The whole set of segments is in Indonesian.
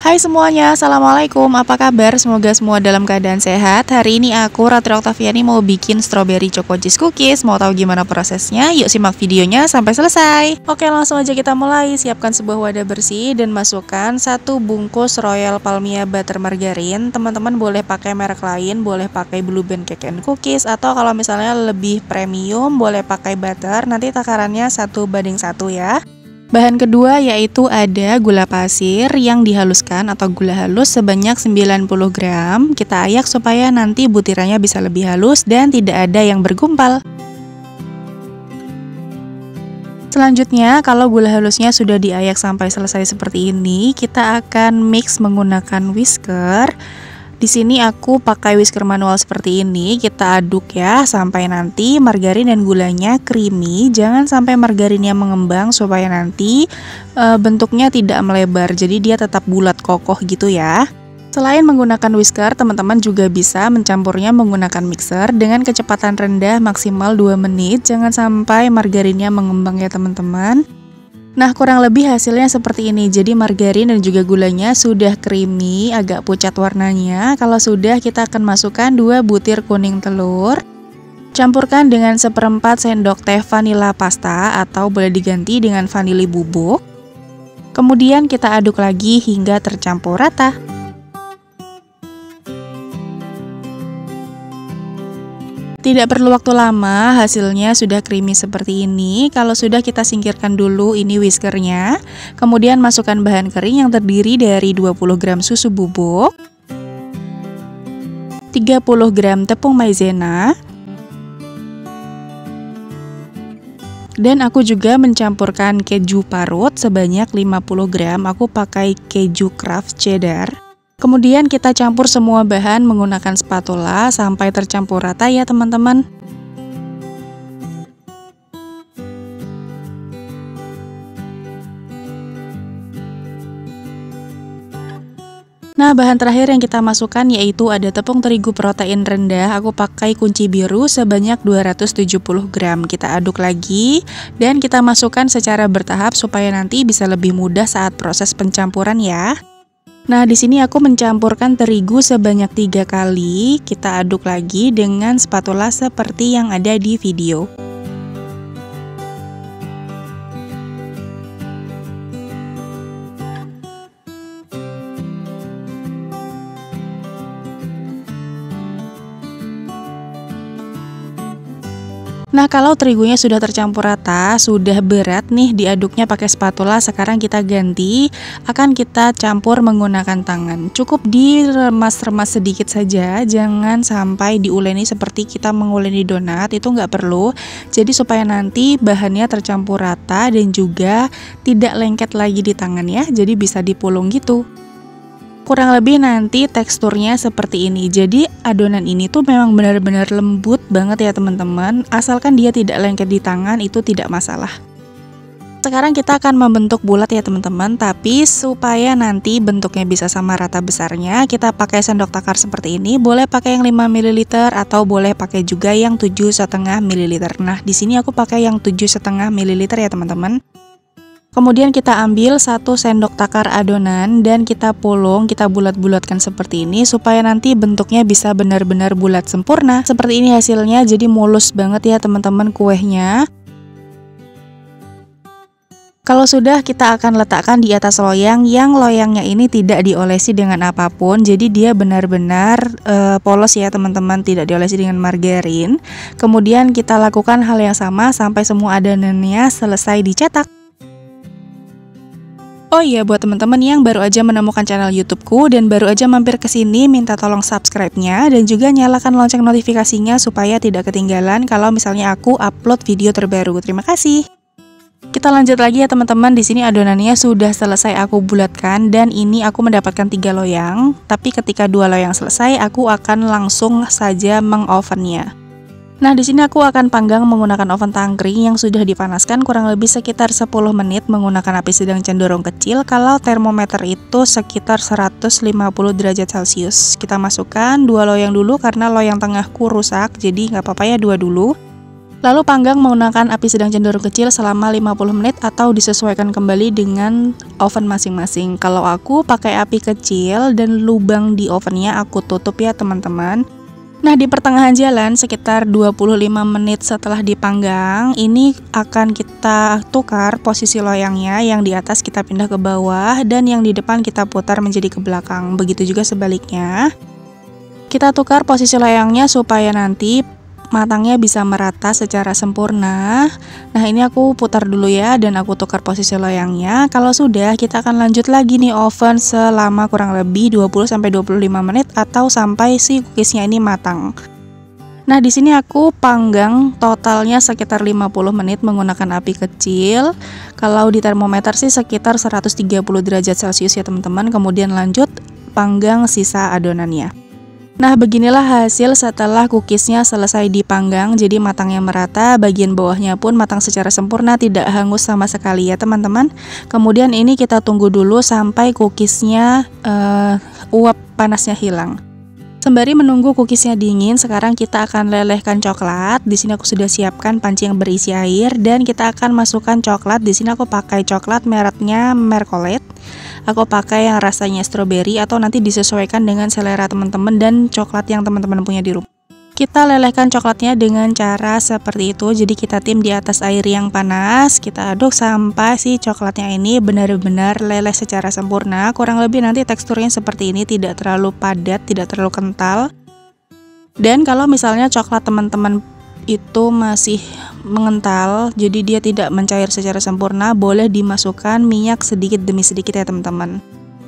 Hai semuanya, Assalamualaikum, apa kabar? Semoga semua dalam keadaan sehat. Hari ini aku, Ratri Oktaviani, mau bikin strawberry choco cheese cookies. Mau tahu gimana prosesnya? Yuk simak videonya sampai selesai. Oke, langsung aja kita mulai. Siapkan sebuah wadah bersih dan masukkan 1 bungkus Royal Palmia Butter Margarin. Teman-teman boleh pakai merek lain, boleh pakai Blue Band Cake and Cookies, atau kalau misalnya lebih premium boleh pakai butter. Nanti takarannya 1:1 ya. Bahan kedua yaitu ada gula pasir yang dihaluskan atau gula halus sebanyak 90 gram. Kita ayak supaya nanti butirannya bisa lebih halus dan tidak ada yang bergumpal. Selanjutnya, kalau gula halusnya sudah diayak sampai selesai seperti ini, kita akan mix menggunakan whisker. Di sini aku pakai whisker manual seperti ini. Kita aduk ya sampai nanti margarin dan gulanya creamy. Jangan sampai margarinnya mengembang supaya nanti bentuknya tidak melebar. Jadi dia tetap bulat kokoh gitu ya. Selain menggunakan whisker, teman-teman juga bisa mencampurnya menggunakan mixer dengan kecepatan rendah maksimal 2 menit. Jangan sampai margarinnya mengembang ya teman-teman. Nah, kurang lebih hasilnya seperti ini. Jadi margarin dan juga gulanya sudah creamy, agak pucat warnanya. Kalau sudah, kita akan masukkan 2 butir kuning telur. Campurkan dengan 1/4 sendok teh vanila pasta atau boleh diganti dengan vanili bubuk. Kemudian kita aduk lagi hingga tercampur rata. Tidak perlu waktu lama, hasilnya sudah creamy seperti ini. Kalau sudah, kita singkirkan dulu ini whiskernya. Kemudian masukkan bahan kering yang terdiri dari 20 gram susu bubuk, 30 gram tepung maizena, dan aku juga mencampurkan keju parut sebanyak 50 gram. Aku pakai keju Kraft cheddar. Kemudian kita campur semua bahan menggunakan spatula sampai tercampur rata ya teman-teman. Nah, bahan terakhir yang kita masukkan yaitu ada tepung terigu protein rendah. Aku pakai kunci biru sebanyak 270 gram. Kita aduk lagi dan kita masukkan secara bertahap supaya nanti bisa lebih mudah saat proses pencampuran ya. Nah, di sini aku mencampurkan terigu sebanyak 3 kali. Kita aduk lagi dengan spatula seperti yang ada di video. Nah, kalau terigunya sudah tercampur rata, sudah berat nih diaduknya pakai spatula, sekarang kita ganti, akan kita campur menggunakan tangan. Cukup diremas-remas sedikit saja, jangan sampai diuleni seperti kita menguleni donat, itu nggak perlu. Jadi supaya nanti bahannya tercampur rata dan juga tidak lengket lagi di tangan ya, jadi bisa dipulung gitu. Kurang lebih nanti teksturnya seperti ini. Jadi adonan ini tuh memang benar-benar lembut banget ya teman-teman. Asalkan dia tidak lengket di tangan itu tidak masalah. Sekarang kita akan membentuk bulat ya teman-teman. Tapi supaya nanti bentuknya bisa sama rata besarnya, kita pakai sendok takar seperti ini. Boleh pakai yang 5 ml atau boleh pakai juga yang 7,5 ml. Nah, di sini aku pakai yang 7,5 ml ya teman-teman. Kemudian kita ambil 1 sendok takar adonan dan kita pulung, kita bulat-bulatkan seperti ini supaya nanti bentuknya bisa benar-benar bulat sempurna. Seperti ini hasilnya, jadi mulus banget ya teman-teman kuehnya. Kalau sudah, kita akan letakkan di atas loyang yang loyangnya ini tidak diolesi dengan apapun. Jadi dia benar-benar polos ya teman-teman, tidak diolesi dengan margarin. Kemudian kita lakukan hal yang sama sampai semua adonannya selesai dicetak. Oh iya, buat teman-teman yang baru aja menemukan channel YouTubeku dan baru aja mampir ke sini, minta tolong subscribe-nya dan juga nyalakan lonceng notifikasinya supaya tidak ketinggalan kalau misalnya aku upload video terbaru. Terima kasih. Kita lanjut lagi ya teman-teman. Di sini adonannya sudah selesai aku bulatkan dan ini aku mendapatkan 3 loyang. Tapi ketika 2 loyang selesai, aku akan langsung saja mengovennya. Nah, di sini aku akan panggang menggunakan oven tangkring yang sudah dipanaskan kurang lebih sekitar 10 menit menggunakan api sedang cenderung kecil. Kalau termometer itu sekitar 150 derajat Celcius. Kita masukkan 2 loyang dulu karena loyang tengahku rusak, jadi nggak apa-apa ya 2 dulu. Lalu panggang menggunakan api sedang cenderung kecil selama 50 menit atau disesuaikan kembali dengan oven masing-masing. Kalau aku pakai api kecil dan lubang di ovennya aku tutup ya teman-teman. Nah, di pertengahan jalan sekitar 25 menit setelah dipanggang, ini akan kita tukar posisi loyangnya, yang di atas kita pindah ke bawah dan yang di depan kita putar menjadi ke belakang. Begitu juga sebaliknya. Kita tukar posisi loyangnya supaya nanti matangnya bisa merata secara sempurna. Nah, ini aku putar dulu ya dan aku tukar posisi loyangnya. Kalau sudah, kita akan lanjut lagi nih oven selama kurang lebih 20-25 menit atau sampai si cookiesnya ini matang. Nah, di sini aku panggang totalnya sekitar 50 menit menggunakan api kecil. Kalau di termometer sih sekitar 130 derajat Celcius ya teman-teman. Kemudian lanjut panggang sisa adonannya. Nah, beginilah hasil setelah cookiesnya selesai dipanggang, jadi matangnya merata, bagian bawahnya pun matang secara sempurna, tidak hangus sama sekali ya teman-teman. Kemudian ini kita tunggu dulu sampai cookiesnya uap panasnya hilang. Sembari menunggu cookiesnya dingin, sekarang kita akan lelehkan coklat. Di sini aku sudah siapkan panci yang berisi air dan kita akan masukkan coklat. Di sini aku pakai coklat mereknya Mercolate. Aku pakai yang rasanya strawberry atau nanti disesuaikan dengan selera teman-teman dan coklat yang teman-teman punya di rumah. Kita lelehkan coklatnya dengan cara seperti itu. Jadi kita tim di atas air yang panas, kita aduk sampai si coklatnya ini benar-benar leleh secara sempurna. Kurang lebih nanti teksturnya seperti ini, tidak terlalu padat, tidak terlalu kental. Dan kalau misalnya coklat teman-teman itu masih mengental, jadi dia tidak mencair secara sempurna, boleh dimasukkan minyak sedikit demi sedikit ya teman-teman.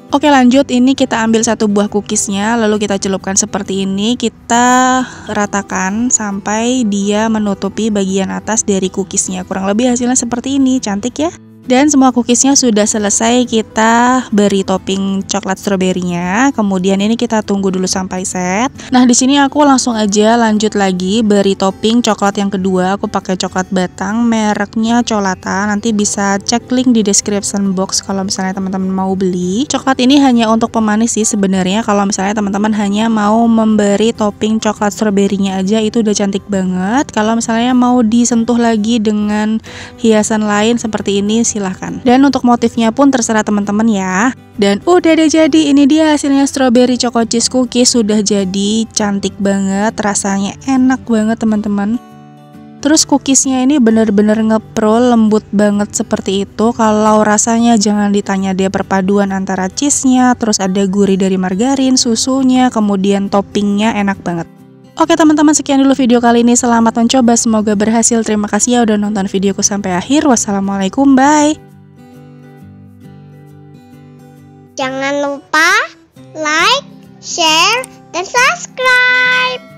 Oke, lanjut, ini kita ambil satu buah cookiesnya, lalu kita celupkan seperti ini, kita ratakan sampai dia menutupi bagian atas dari cookiesnya. Kurang lebih hasilnya seperti ini, cantik ya? Dan semua cookiesnya sudah selesai, kita beri topping coklat stroberinya. Kemudian ini kita tunggu dulu sampai set. Nah, di sini aku langsung aja lanjut lagi beri topping coklat yang kedua. Aku pakai coklat batang, mereknya Colata. Nanti bisa cek link di description box kalau misalnya teman-teman mau beli. Coklat ini hanya untuk pemanis sih sebenarnya. Kalau misalnya teman-teman hanya mau memberi topping coklat stroberinya aja, itu udah cantik banget. Kalau misalnya mau disentuh lagi dengan hiasan lain seperti ini, silahkan. Dan untuk motifnya pun terserah teman-teman ya. Dan udah deh, jadi ini dia hasilnya strawberry choco cheese cookies. Sudah jadi, cantik banget, rasanya enak banget teman-teman. Terus cookiesnya ini bener-bener ngepro, lembut banget seperti itu. Kalau rasanya jangan ditanya, dia perpaduan antara cheese-nya, terus ada gurih dari margarin, susunya, kemudian toppingnya enak banget. Oke teman-teman, sekian dulu video kali ini. Selamat mencoba, semoga berhasil. Terima kasih ya udah nonton videoku sampai akhir. Wassalamualaikum, bye. Jangan lupa like, share, dan subscribe.